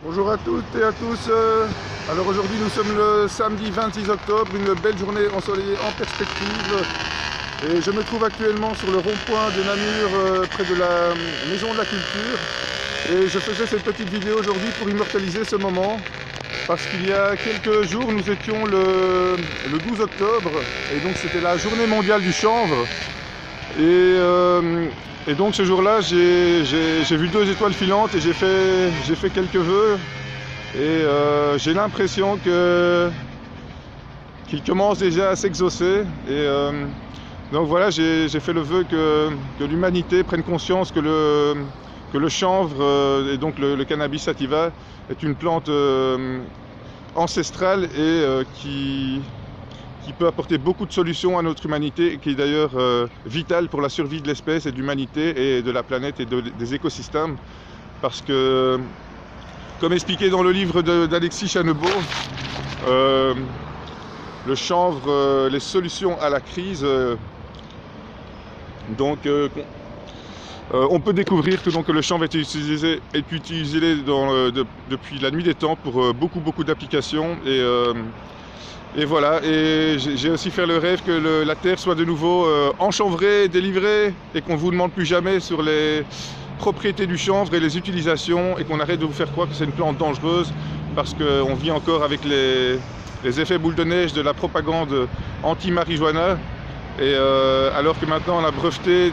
Bonjour à toutes et à tous. Alors aujourd'hui nous sommes le samedi 26 octobre, une belle journée ensoleillée en perspective. Et je me trouve actuellement sur le rond-point de Namur, près de la Maison de la Culture. Et je faisais cette petite vidéo aujourd'hui pour immortaliser ce moment. Parce qu'il y a quelques jours nous étions le 12 octobre. Et donc c'était la journée mondiale du chanvre. Et donc ce jour-là, j'ai vu 2 étoiles filantes et j'ai fait quelques vœux. Et j'ai l'impression qu'il commence déjà à s'exaucer. Et donc voilà, j'ai fait le vœu que l'humanité prenne conscience que le chanvre et donc le cannabis sativa est une plante ancestrale et qui peut apporter beaucoup de solutions à notre humanité et qui est d'ailleurs vitale pour la survie de l'espèce et de l'humanité et de la planète et des écosystèmes. Parce que, comme expliqué dans le livre d'Alexis Chanebeau, le chanvre, les solutions à la crise, on peut découvrir que donc, le chanvre est utilisé depuis la nuit des temps pour beaucoup d'applications. Et voilà, et j'ai aussi fait le rêve que la terre soit de nouveau enchanvrée, délivrée, et qu'on ne vous demande plus jamais sur les propriétés du chanvre et les utilisations, et qu'on arrête de vous faire croire que c'est une plante dangereuse, parce qu'on vit encore avec les effets boule de neige de la propagande anti-marijuana, et alors que maintenant on a breveté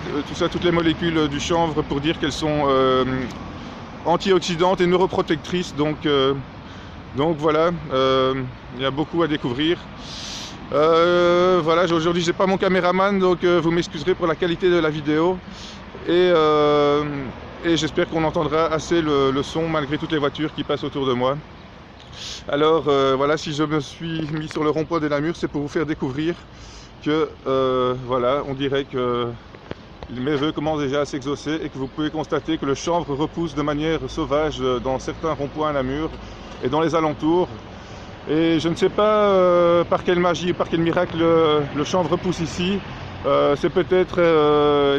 toutes les molécules du chanvre pour dire qu'elles sont antioxydantes et neuroprotectrices, donc voilà, il y a beaucoup à découvrir. Voilà, aujourd'hui j'ai pas mon caméraman, donc vous m'excuserez pour la qualité de la vidéo. Et j'espère qu'on entendra assez le son malgré toutes les voitures qui passent autour de moi. Alors voilà, si je me suis mis sur le rond-point de Namur, c'est pour vous faire découvrir que voilà, on dirait que mes vœux commencent déjà à s'exaucer et que vous pouvez constater que le chanvre repousse de manière sauvage dans certains ronds-points à Namur et dans les alentours. Et je ne sais pas par quelle magie, par quel miracle le chanvre repousse ici. C'est peut-être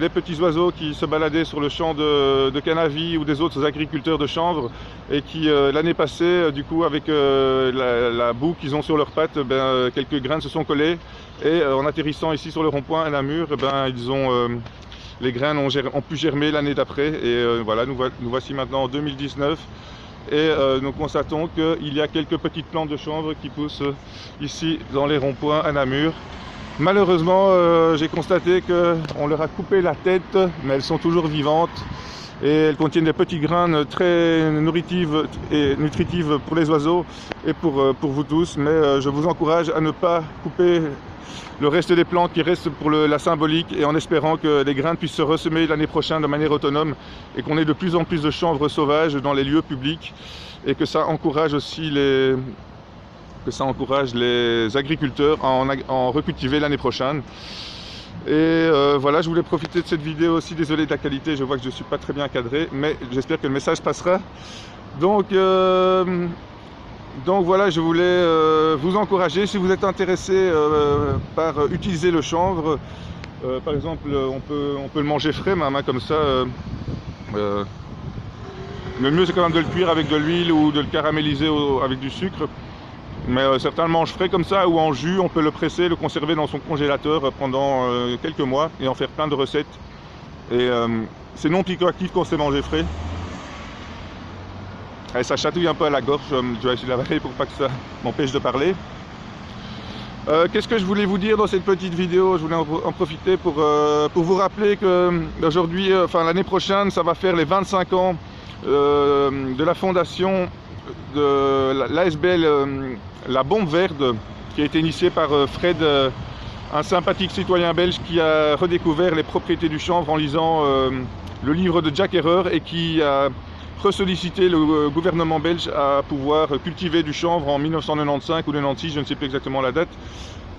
les petits oiseaux qui se baladaient sur le champ de cannabis ou des autres agriculteurs de chanvre et qui l'année passée, du coup avec la boue qu'ils ont sur leurs pattes, quelques graines se sont collées et en atterrissant ici sur le rond-point à Namur, les graines ont pu germer l'année d'après. Et voilà, nous voici maintenant en 2019. Et nous constatons qu'il y a quelques petites plantes de chanvre qui poussent ici dans les ronds-points à Namur. Malheureusement, j'ai constaté qu'on leur a coupé la tête, mais elles sont toujours vivantes et elles contiennent des petits grains très nutritives pour les oiseaux et pour vous tous. Mais je vous encourage à ne pas couper le reste des plantes qui restent pour la symbolique, et en espérant que les graines puissent se ressemer l'année prochaine de manière autonome et qu'on ait de plus en plus de chanvre sauvages dans les lieux publics, et que ça encourage aussi les agriculteurs à en recultiver l'année prochaine. Et voilà, je voulais profiter de cette vidéo aussi, désolé de la qualité, je vois que je ne suis pas très bien cadré, mais j'espère que le message passera. Donc voilà, je voulais vous encourager, si vous êtes intéressé par utiliser le chanvre, par exemple on peut le manger frais même, comme ça. Le mieux c'est quand même de le cuire avec de l'huile ou de le caraméliser avec du sucre. Mais certains le mangent frais comme ça ou en jus, on peut le presser, le conserver dans son congélateur pendant quelques mois et en faire plein de recettes. Et c'est non psychoactif quand c'est mangé frais. Et ça chatouille un peu à la gorge, je vais essayer de l'avaler pour pas que ça m'empêche de parler. Qu'est-ce que je voulais vous dire dans cette petite vidéo? Je voulais en profiter pour vous rappeler que aujourd'hui, l'année prochaine, ça va faire les 25 ans de la fondation de l'ASBL, la Bombe Verte, qui a été initiée par Fred, un sympathique citoyen belge qui a redécouvert les propriétés du chanvre en lisant le livre de Jack Herer et qui a sollicité le gouvernement belge à pouvoir cultiver du chanvre en 1995 ou 96, je ne sais plus exactement la date,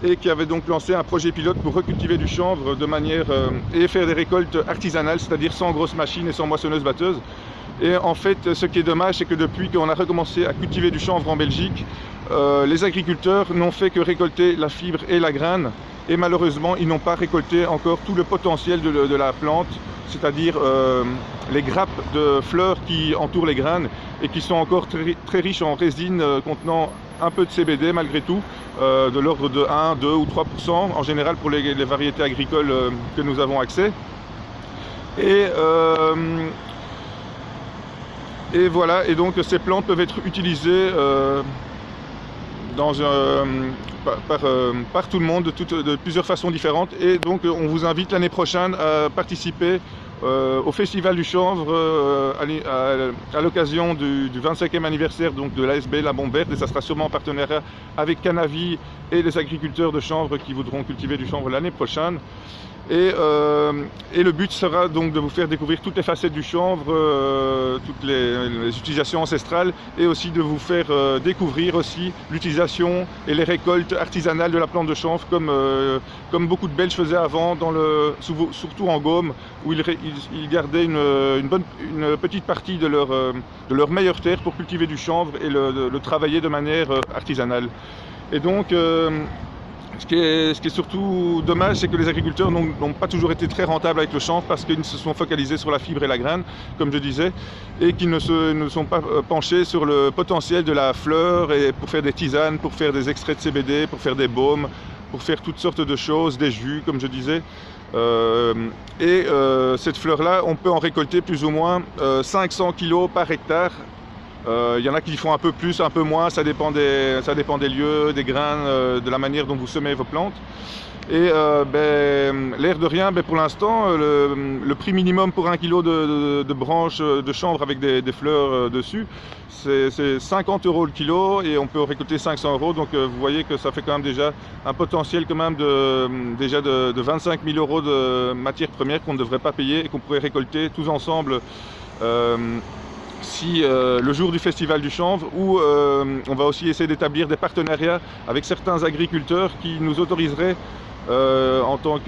et qui avait donc lancé un projet pilote pour recultiver du chanvre de manière et faire des récoltes artisanales, c'est-à-dire sans grosses machines et sans moissonneuses-batteuses. Et en fait, ce qui est dommage, c'est que depuis qu'on a recommencé à cultiver du chanvre en Belgique, les agriculteurs n'ont fait que récolter la fibre et la graine, et malheureusement ils n'ont pas récolté encore tout le potentiel de la plante, c'est-à-dire les grappes de fleurs qui entourent les graines et qui sont encore très riches en résine contenant un peu de CBD malgré tout, de l'ordre de 1, 2 ou 3% en général pour les variétés agricoles que nous avons accès. Et voilà, et donc ces plantes peuvent être utilisées par tout le monde de plusieurs façons différentes. Et donc on vous invite l'année prochaine à participer au Festival du Chanvre à l'occasion du 25e anniversaire donc, de l'ASB La Bombe Verte, et ça sera sûrement en partenariat avec Canavi et les agriculteurs de chanvre qui voudront cultiver du chanvre l'année prochaine. Et le but sera donc de vous faire découvrir toutes les facettes du chanvre, toutes les utilisations ancestrales, et aussi de vous faire découvrir aussi l'utilisation et les récoltes artisanales de la plante de chanvre, comme beaucoup de Belges faisaient avant, surtout en Gaume, où ils gardaient une petite partie de leur meilleure terre pour cultiver du chanvre et le travailler de manière artisanale. Et donc ce qui est surtout dommage, c'est que les agriculteurs n'ont pas toujours été très rentables avec le chanvre parce qu'ils se sont focalisés sur la fibre et la graine, comme je disais, et qu'ils ne sont pas penchés sur le potentiel de la fleur et pour faire des tisanes, pour faire des extraits de CBD, pour faire des baumes, pour faire toutes sortes de choses, des jus, comme je disais. Cette fleur-là, on peut en récolter plus ou moins 500 kg par hectare. Il y en a qui font un peu plus, un peu moins, ça dépend des lieux, des grains, de la manière dont vous semez vos plantes. Et l'air de rien, pour l'instant, le prix minimum pour 1 kg de branches de chanvre avec des fleurs dessus, c'est 50 € le kilo, et on peut récolter 500 €. Donc vous voyez que ça fait quand même déjà un potentiel quand même de 25 000 € de matières premières qu'on ne devrait pas payer et qu'on pourrait récolter tous ensemble. Si le jour du Festival du Chanvre, où on va aussi essayer d'établir des partenariats avec certains agriculteurs qui nous autoriseraient en tant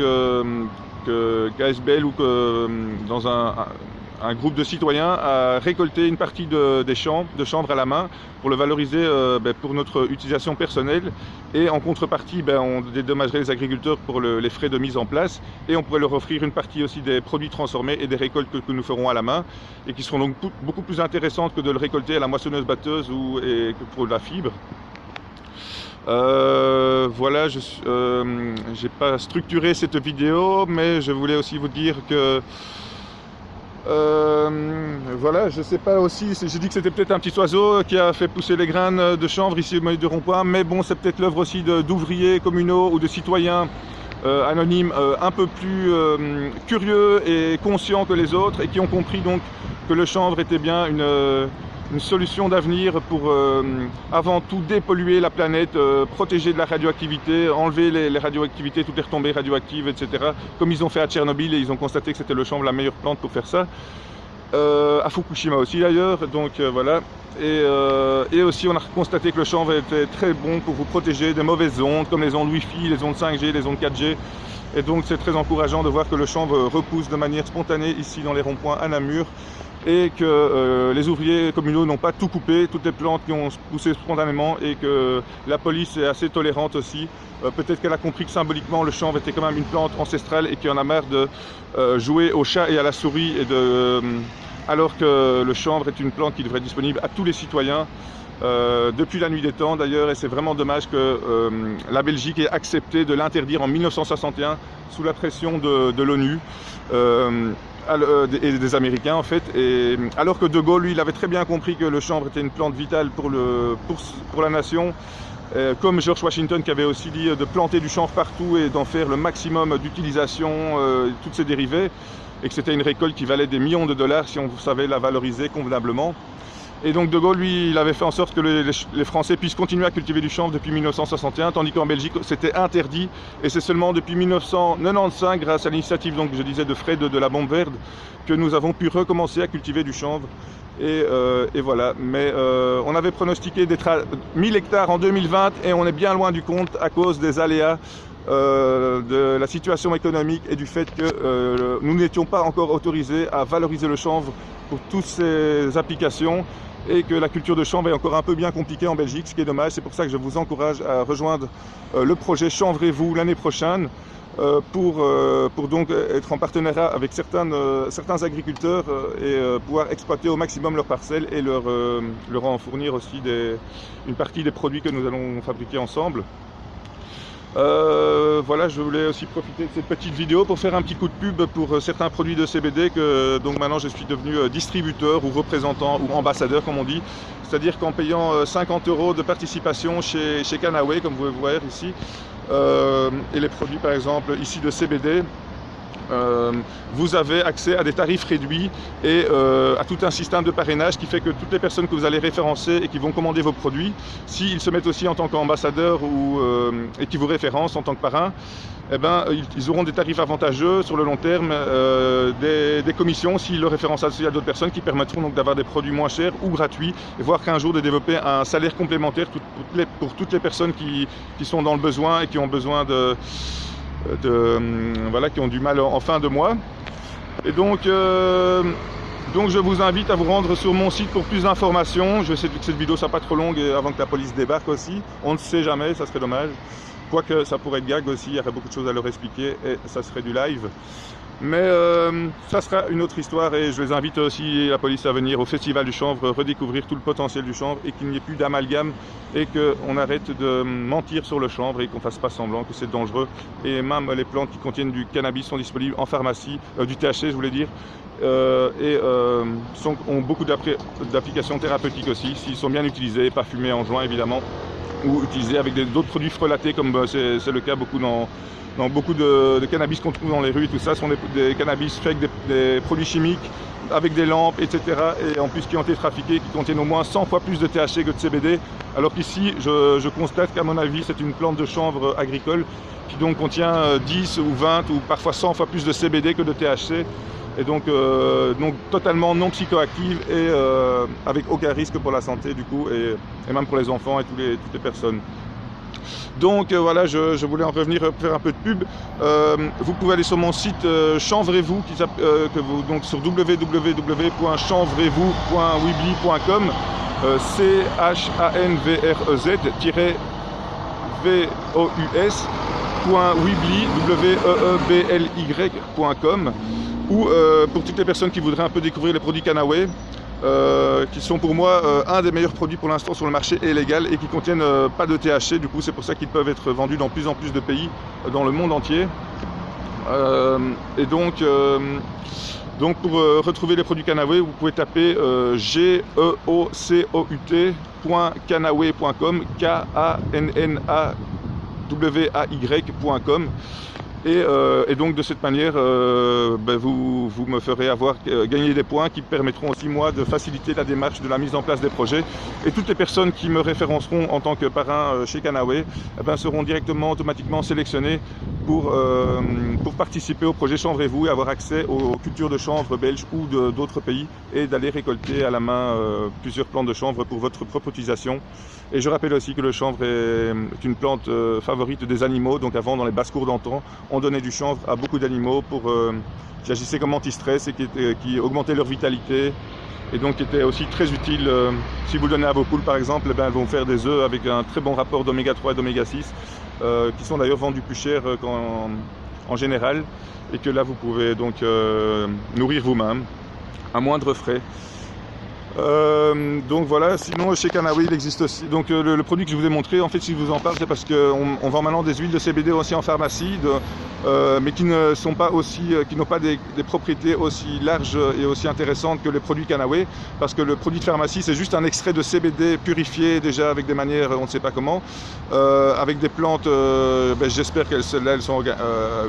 qu'ASBL ou dans un groupe de citoyens à récolter une partie des champs de chanvre à la main pour le valoriser pour notre utilisation personnelle, et en contrepartie on dédommagerait les agriculteurs pour les frais de mise en place, et on pourrait leur offrir une partie aussi des produits transformés et des récoltes que nous ferons à la main et qui seront donc beaucoup plus intéressantes que de le récolter à la moissonneuse batteuse et que pour la fibre. Voilà, j'ai pas structuré cette vidéo, mais je voulais aussi vous dire que voilà, je sais pas aussi, j'ai dit que c'était peut-être un petit oiseau qui a fait pousser les graines de chanvre ici au milieu du rond-point, mais bon, c'est peut-être l'œuvre aussi d'ouvriers communaux ou de citoyens anonymes un peu plus curieux et conscients que les autres, et qui ont compris donc que le chanvre était bien une solution d'avenir pour avant tout dépolluer la planète, protéger de la radioactivité, enlever les radioactivités, toutes les retombées radioactives, etc. Comme ils ont fait à Tchernobyl, et ils ont constaté que c'était le chanvre la meilleure plante pour faire ça. À Fukushima aussi d'ailleurs, donc voilà. Et aussi on a constaté que le chanvre était très bon pour vous protéger des mauvaises ondes, comme les ondes Wi-Fi, les ondes 5G, les ondes 4G. Et donc c'est très encourageant de voir que le chanvre repousse de manière spontanée ici dans les ronds-points à Namur, et que les ouvriers communaux n'ont pas tout coupé, toutes les plantes qui ont poussé spontanément, et que la police est assez tolérante aussi. Peut-être qu'elle a compris que symboliquement le chanvre était quand même une plante ancestrale, et qu'il y en a marre de jouer au chat et à la souris, alors que le chanvre est une plante qui devrait être disponible à tous les citoyens depuis la nuit des temps d'ailleurs, et c'est vraiment dommage que la Belgique ait accepté de l'interdire en 1961 sous la pression de l'ONU. Et des Américains en fait, et alors que De Gaulle, lui, il avait très bien compris que le chanvre était une plante vitale pour la nation, comme George Washington qui avait aussi dit de planter du chanvre partout et d'en faire le maximum d'utilisation, toutes ses dérivés, et que c'était une récolte qui valait des millions de dollars si on savait la valoriser convenablement. Et donc De Gaulle, lui, il avait fait en sorte que les Français puissent continuer à cultiver du chanvre depuis 1961, tandis qu'en Belgique, c'était interdit. Et c'est seulement depuis 1995, grâce à l'initiative, donc, je disais, de Fred de la Bombe Verte, que nous avons pu recommencer à cultiver du chanvre. Et voilà. Mais on avait pronostiqué d'être à 1000 hectares en 2020, et on est bien loin du compte à cause des aléas de la situation économique et du fait que nous n'étions pas encore autorisés à valoriser le chanvre pour toutes ces applications. et que la culture de chanvre est encore un peu bien compliquée en Belgique, ce qui est dommage. C'est pour ça que je vous encourage à rejoindre le projet Chanvrez-vous l'année prochaine pour donc être en partenariat avec certains agriculteurs et pouvoir exploiter au maximum leurs parcelles et leur en fournir aussi une partie des produits que nous allons fabriquer ensemble. Voilà, je voulais aussi profiter de cette petite vidéo pour faire un petit coup de pub pour certains produits de CBD que donc maintenant je suis devenu distributeur ou représentant ou ambassadeur comme on dit, c'est-à-dire qu'en payant 50 € de participation chez Canaway comme vous pouvez voir ici et les produits par exemple ici de CBD, vous avez accès à des tarifs réduits et à tout un système de parrainage qui fait que toutes les personnes que vous allez référencer et qui vont commander vos produits, s'ils se mettent aussi en tant qu'ambassadeurs et qui vous référencent en tant que parrain, eh ben, ils auront des tarifs avantageux sur le long terme, des commissions s'ils le référencent aussi à d'autres personnes qui permettront donc d'avoir des produits moins chers ou gratuits et voire qu'un jour de développer un salaire complémentaire pour toutes les personnes qui sont dans le besoin et qui ont besoin voilà, qui ont du mal en fin de mois. Et donc je vous invite à vous rendre sur mon site pour plus d'informations. Je sais que cette vidéo soit pas trop longue avant que la police débarque aussi. On ne sait jamais, ça serait dommage. Quoique ça pourrait être gag aussi, il y aurait beaucoup de choses à leur expliquer et ça serait du live. Mais ça sera une autre histoire et je les invite aussi, la police, à venir au Festival du Chanvre, redécouvrir tout le potentiel du chanvre et qu'il n'y ait plus d'amalgame et qu'on arrête de mentir sur le chanvre et qu'on fasse pas semblant que c'est dangereux. Et même les plantes qui contiennent du cannabis sont disponibles en pharmacie, du THC je voulais dire, ont beaucoup d'applications thérapeutiques aussi, s'ils sont bien utilisés, pas fumés en joint évidemment, ou utilisés avec d'autres produits frelatés comme c'est le cas beaucoup dans beaucoup de cannabis qu'on trouve dans les rues et tout ça, sont des cannabis faits avec des produits chimiques, avec des lampes, etc. Et en plus qui ont été trafiqués, qui contiennent au moins 100 fois plus de THC que de CBD. Alors qu'ici, je constate qu'à mon avis, c'est une plante de chanvre agricole qui donc contient 10 ou 20 ou parfois 100 fois plus de CBD que de THC. Et donc totalement non psychoactive et avec aucun risque pour la santé du coup, et même pour les enfants et toutes les personnes. Donc voilà, je voulais en revenir faire un peu de pub. Vous pouvez aller sur mon site Chanvrez-vous, donc sur www.chanvrez-vous.weebly.com, chanvrez-vous.weebly.com, ou pour toutes les personnes qui voudraient un peu découvrir les produits Canaway, qui sont pour moi un des meilleurs produits pour l'instant sur le marché et légal et qui contiennent pas de THC, du coup c'est pour ça qu'ils peuvent être vendus dans plus en plus de pays dans le monde entier. Et donc pour retrouver les produits Canaway, vous pouvez taper geocout.canaway.com, KANNAWAY.com. Et donc de cette manière, vous me ferez gagner des points qui permettront aussi moi de faciliter la démarche de la mise en place des projets. Et toutes les personnes qui me référenceront en tant que parrain chez Canaway seront directement automatiquement sélectionnées pour participer au projet Chanvrez-vous et avoir accès aux cultures de chanvre belges ou d'autres pays et d'aller récolter à la main plusieurs plantes de chanvre pour votre propre utilisation. Et je rappelle aussi que le chanvre est une plante favorite des animaux. Donc avant, dans les basses-cours d'antan, on donnait du chanvre à beaucoup d'animaux qui agissaient comme anti-stress et qui augmentaient leur vitalité. Et donc qui était aussi très utile, si vous le donnez à vos poules par exemple, elles vont faire des œufs avec un très bon rapport d'oméga 3 et d'oméga 6, qui sont d'ailleurs vendus plus cher qu'en général, et que là vous pouvez donc nourrir vous-même à moindre frais. Donc voilà, sinon chez Canaway il existe aussi donc le produit que je vous ai montré. En fait, si je vous en parle, c'est parce qu'on vend maintenant des huiles de CBD aussi en pharmacie, mais qui ne sont pas aussi, qui n'ont pas des propriétés aussi larges et aussi intéressantes que les produits Canaway, parce que le produit de pharmacie c'est juste un extrait de CBD purifié déjà avec des manières on ne sait pas comment, avec des plantes, j'espère qu'elles sont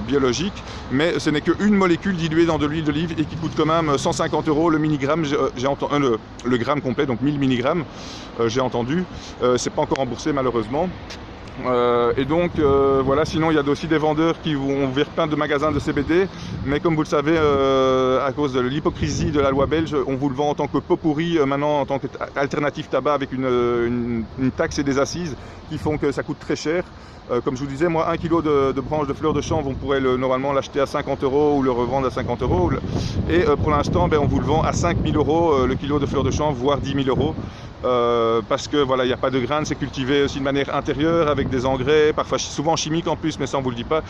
biologiques, mais ce n'est qu'une molécule diluée dans de l'huile d'olive et qui coûte quand même 150 € le milligramme. J'ai entendu le gramme complet, donc 1000 mg, j'ai entendu. C'est pas encore remboursé malheureusement. Et donc voilà, sinon il y a aussi des vendeurs qui vont ouvrir plein de magasins de CBD, mais comme vous le savez, à cause de l'hypocrisie de la loi belge, on vous le vend en tant que pot pourri maintenant, en tant qu'alternative tabac, avec une taxe et des assises qui font que ça coûte très cher. Comme je vous disais, moi, 1 kg de branches de fleurs de chanvre, on pourrait normalement l'acheter à 50 € ou le revendre à 50 €. Et pour l'instant, on vous le vend à 5 000 € le kilo de fleurs de chanvre, voire 10 000 €. Parce que voilà, il n'y a pas de graines, c'est cultivé aussi de manière intérieure avec des engrais, parfois souvent chimiques en plus, mais ça on vous le dit pas.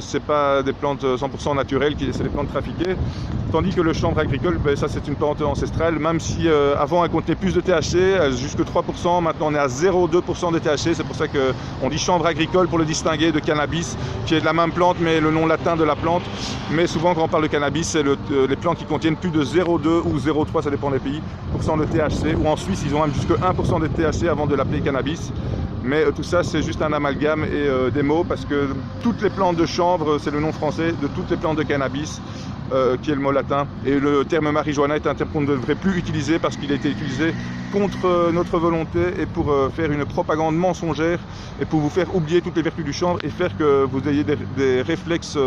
C'est pas des plantes 100% naturelles, c'est des plantes trafiquées. Tandis que le chanvre agricole, ça c'est une plante ancestrale, même si avant elle contenait plus de THC, jusque 3%, maintenant on est à 0,2% de THC. C'est pour ça qu'on dit chanvre agricole pour le distinguer de cannabis, qui est de la même plante mais le nom latin de la plante. Mais souvent quand on parle de cannabis, c'est les plantes qui contiennent plus de 0,2 ou 0,3, ça dépend des pays, % de THC, ou en Suisse ils ont même jusque 1% de THC avant de l'appeler cannabis. Mais tout ça c'est juste un amalgame et des mots, parce que toutes les plantes de chanvre, c'est le nom français de toutes les plantes de cannabis, qui est le mot latin. Et le terme marijuana est un terme qu'on ne devrait plus utiliser parce qu'il a été utilisé contre notre volonté et pour faire une propagande mensongère et pour vous faire oublier toutes les vertus du chanvre et faire que vous ayez des réflexes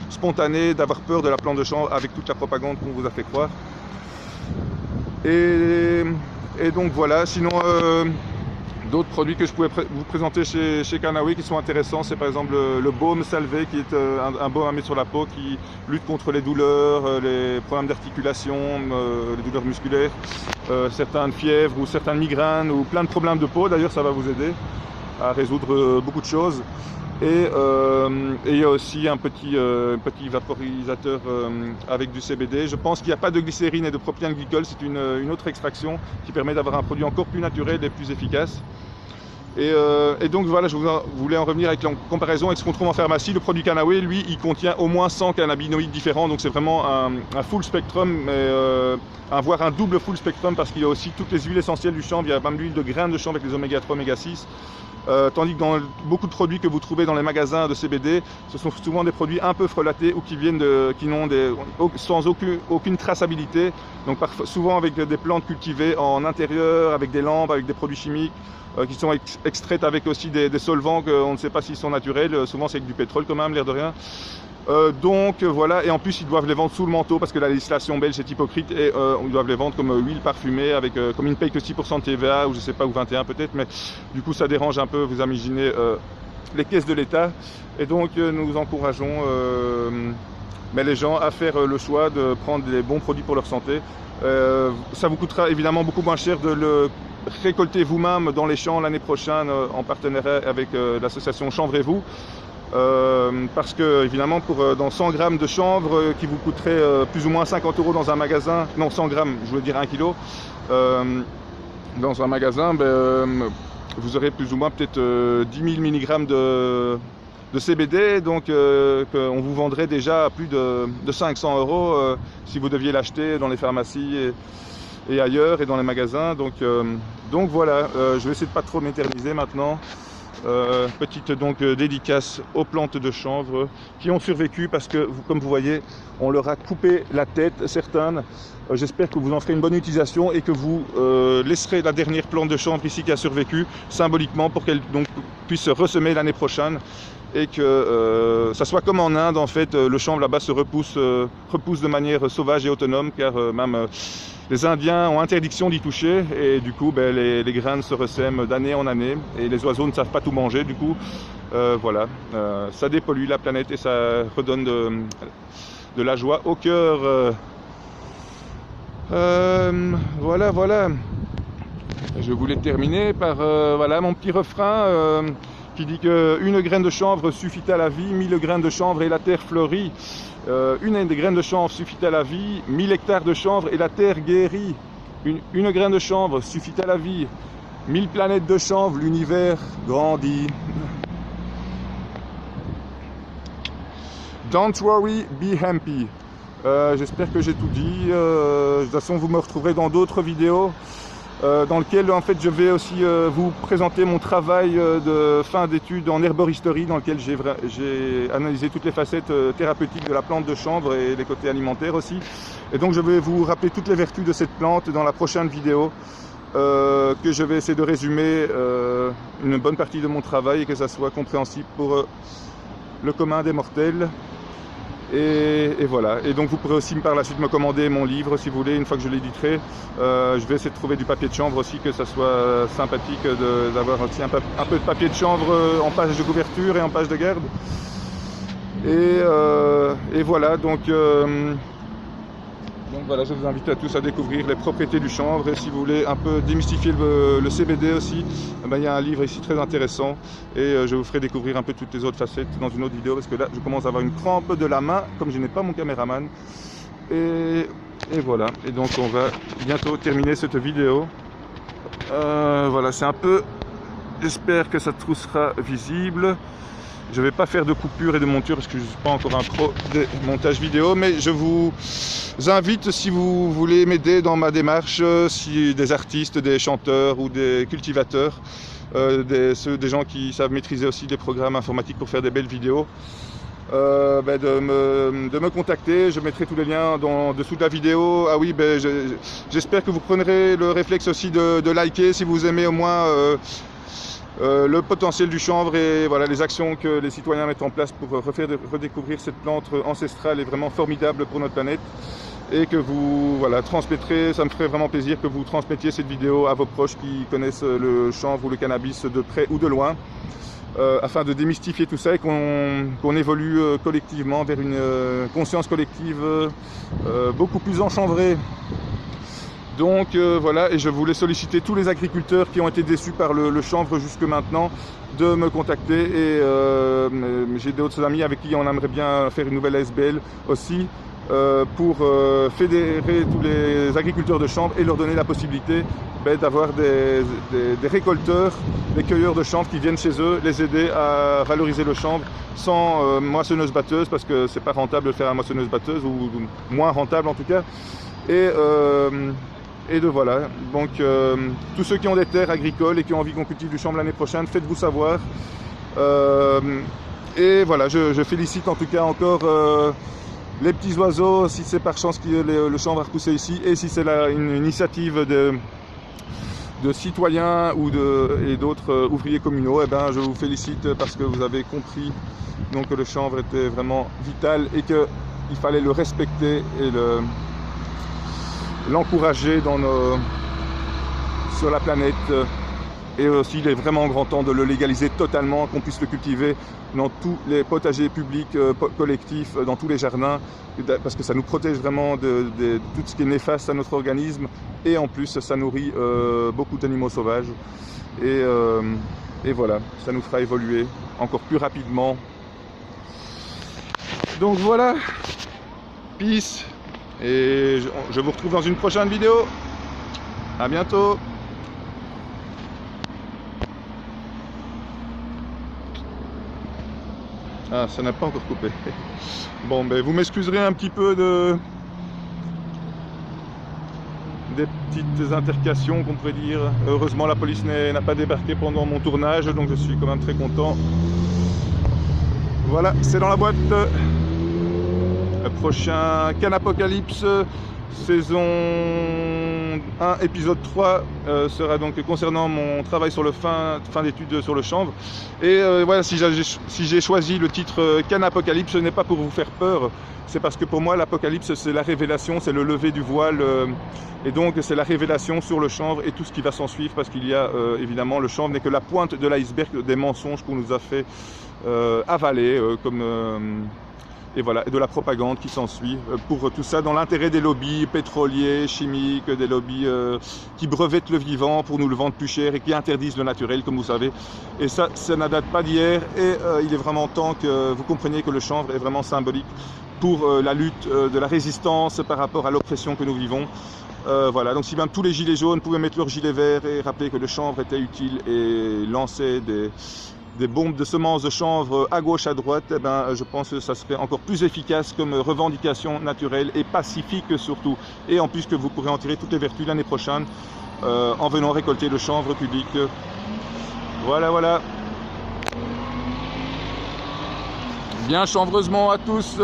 spontanés d'avoir peur de la plante de chanvre avec toute la propagande qu'on vous a fait croire. Et donc voilà, sinon d'autres produits que je pouvais vous présenter chez Canawe qui sont intéressants, c'est par exemple le baume salvé, qui est un baume à mettre sur la peau qui lutte contre les douleurs, les problèmes d'articulation, les douleurs musculaires, certaines fièvres ou certaines migraines ou plein de problèmes de peau. D'ailleurs ça va vous aider à résoudre beaucoup de choses. Et il y a aussi un petit vaporisateur avec du CBD. Je pense qu'il n'y a pas de glycérine et de propylène glycol, c'est une autre extraction qui permet d'avoir un produit encore plus naturel et plus efficace. Et donc voilà, je voulais en revenir avec la comparaison avec ce qu'on trouve en pharmacie. Le produit Canawe, lui, il contient au moins 100 cannabinoïdes différents, donc c'est vraiment un full spectrum, voire un double full spectrum, parce qu'il y a aussi toutes les huiles essentielles du chanvre. Il y a même l'huile de graines de chanvre avec les oméga 3, oméga 6. Tandis que dans beaucoup de produits que vous trouvez dans les magasins de CBD, ce sont souvent des produits un peu frelatés ou qui viennent sans aucune traçabilité, donc souvent avec des plantes cultivées en intérieur, avec des lampes, avec des produits chimiques qui sont extraites avec aussi des solvants qu'on ne sait pas s'ils sont naturels. Souvent c'est avec du pétrole quand même, l'air de rien. Donc voilà, et en plus ils doivent les vendre sous le manteau parce que la législation belge est hypocrite et ils doivent les vendre comme huile parfumée avec comme ils ne payent que 6% de TVA ou je sais pas, ou 21 peut-être, mais du coup ça dérange un peu, vous imaginez, les caisses de l'État. Et donc nous encourageons les gens à faire le choix de prendre des bons produits pour leur santé. Ça vous coûtera évidemment beaucoup moins cher de le récolter vous-même dans les champs l'année prochaine en partenariat avec l'association Chanvrez-vous. Parce que évidemment dans 100 grammes de chanvre qui vous coûterait plus ou moins 50 € dans un magasin, non 100 grammes, je voulais dire 1 kg, dans un magasin, vous aurez plus ou moins peut-être 10 000 mg de CBD, donc qu'on vous vendrait déjà à plus de 500 € si vous deviez l'acheter dans les pharmacies et ailleurs et dans les magasins. Donc voilà, je vais essayer de pas trop m'éterniser maintenant. Petite dédicace aux plantes de chanvre qui ont survécu parce que comme vous voyez on leur a coupé la tête certaines. J'espère que vous en ferez une bonne utilisation et que vous laisserez la dernière plante de chanvre ici qui a survécu symboliquement pour qu'elle puisse se ressemer l'année prochaine et que ça soit comme en Inde en fait, le chanvre là-bas se repousse de manière sauvage et autonome, car même les Indiens ont interdiction d'y toucher et du coup les graines se ressèment d'année en année et les oiseaux ne savent pas tout manger, du coup voilà, ça dépollue la planète et ça redonne de la joie au cœur. Voilà. Je voulais terminer par voilà mon petit refrain qui dit que une graine de chanvre suffit à la vie, 1000 graines de chanvre et la terre fleurit. Une graine de chanvre suffit à la vie, 1000 hectares de chanvre et la terre guérit. Une graine de chanvre suffit à la vie, 1000 planètes de chanvre, l'univers grandit. Don't worry, be happy. J'espère que j'ai tout dit. De toute façon, vous me retrouverez dans d'autres vidéos dans lesquelles en fait je vais aussi vous présenter mon travail de fin d'études en herboristerie, dans lequel j'ai analysé toutes les facettes thérapeutiques de la plante de chanvre et les côtés alimentaires aussi. Et donc je vais vous rappeler toutes les vertus de cette plante dans la prochaine vidéo que je vais essayer de résumer une bonne partie de mon travail et que ça soit compréhensible pour le commun des mortels. Et voilà. Et donc vous pourrez aussi par la suite me commander mon livre si vous voulez, une fois que je l'éditerai. Je vais essayer de trouver du papier de chanvre aussi, que ça soit sympathique d'avoir aussi un peu de papier de chanvre en page de couverture et en page de garde. Et voilà, donc voilà, je vous invite à tous à découvrir les propriétés du chanvre. Et si vous voulez un peu démystifier le CBD aussi, il y a un livre ici très intéressant et je vous ferai découvrir un peu toutes les autres facettes dans une autre vidéo, parce que là je commence à avoir une crampe de la main comme je n'ai pas mon caméraman. Et voilà, et donc on va bientôt terminer cette vidéo. Voilà, c'est un peu, j'espère que ça sera visible. Je ne vais pas faire de coupure et de monture parce que je ne suis pas encore un pro de montage vidéo, mais je vous invite, si vous voulez m'aider dans ma démarche, si des artistes, des chanteurs ou des cultivateurs, des gens qui savent maîtriser aussi des programmes informatiques pour faire des belles vidéos, de me contacter. Je mettrai tous les liens dessous de la vidéo. Ah oui, j'espère que vous prendrez le réflexe aussi de liker si vous aimez au moins le potentiel du chanvre et voilà, les actions que les citoyens mettent en place pour redécouvrir cette plante ancestrale est vraiment formidable pour notre planète, et que vous transmettrez, ça me ferait vraiment plaisir que vous transmettiez cette vidéo à vos proches qui connaissent le chanvre ou le cannabis de près ou de loin, afin de démystifier tout ça et qu'on évolue collectivement vers une conscience collective beaucoup plus enchanvrée. Donc voilà, et je voulais solliciter tous les agriculteurs qui ont été déçus par le chanvre jusque maintenant de me contacter, et j'ai d'autres amis avec qui on aimerait bien faire une nouvelle ASBL aussi, pour fédérer tous les agriculteurs de chanvre et leur donner la possibilité d'avoir des récolteurs, des cueilleurs de chanvre qui viennent chez eux, les aider à valoriser le chanvre sans moissonneuse-batteuse, parce que c'est pas rentable de faire à moissonneuse-batteuse, ou moins rentable en tout cas. Et voilà, donc tous ceux qui ont des terres agricoles et qui ont envie qu'on cultive du chanvre l'année prochaine, faites-vous savoir. Et voilà, je félicite en tout cas encore les petits oiseaux, si c'est par chance que le chanvre va repousser ici, et si c'est une initiative de citoyens et d'autres ouvriers communaux, je vous félicite parce que vous avez compris donc, que le chanvre était vraiment vital et qu'il fallait le respecter et l'encourager sur la planète. Et aussi il est vraiment grand temps de le légaliser totalement, qu'on puisse le cultiver dans tous les potagers publics, collectifs, dans tous les jardins, parce que ça nous protège vraiment de tout ce qui est néfaste à notre organisme, et en plus ça nourrit beaucoup d'animaux sauvages, et voilà, ça nous fera évoluer encore plus rapidement. Donc voilà, peace. Et je vous retrouve dans une prochaine vidéo. À bientôt. Ah, ça n'a pas encore coupé. Bon, vous m'excuserez un petit peu des petites intercations qu'on pourrait dire. Heureusement, la police n'a pas débarqué pendant mon tournage, donc je suis quand même très content. Voilà, c'est dans la boîte. Le prochain Cannapocalypse, saison 1, épisode 3, sera donc concernant mon travail sur le fin d'études sur le chanvre. Et voilà, si j'ai choisi le titre Cannapocalypse, ce n'est pas pour vous faire peur, c'est parce que pour moi l'apocalypse c'est la révélation, c'est le lever du voile, et donc c'est la révélation sur le chanvre et tout ce qui va s'en suivre, parce qu'il y a évidemment, le chanvre n'est que la pointe de l'iceberg des mensonges qu'on nous a fait avaler, et voilà, et de la propagande qui s'ensuit, pour tout ça dans l'intérêt des lobbies pétroliers, chimiques, des lobbies qui brevettent le vivant pour nous le vendre plus cher et qui interdisent le naturel, comme vous savez. Et ça ne date pas d'hier, et il est vraiment temps que vous compreniez que le chanvre est vraiment symbolique pour la lutte de la résistance par rapport à l'oppression que nous vivons. Voilà, donc si même tous les gilets jaunes pouvaient mettre leur gilet vert et rappeler que le chanvre était utile et lancer des bombes de semences de chanvre à gauche, à droite, je pense que ça serait encore plus efficace comme revendication naturelle et pacifique surtout. Et en plus que vous pourrez en tirer toutes les vertus l'année prochaine en venant récolter le chanvre public. Voilà, voilà. Bien chanvreusement à tous.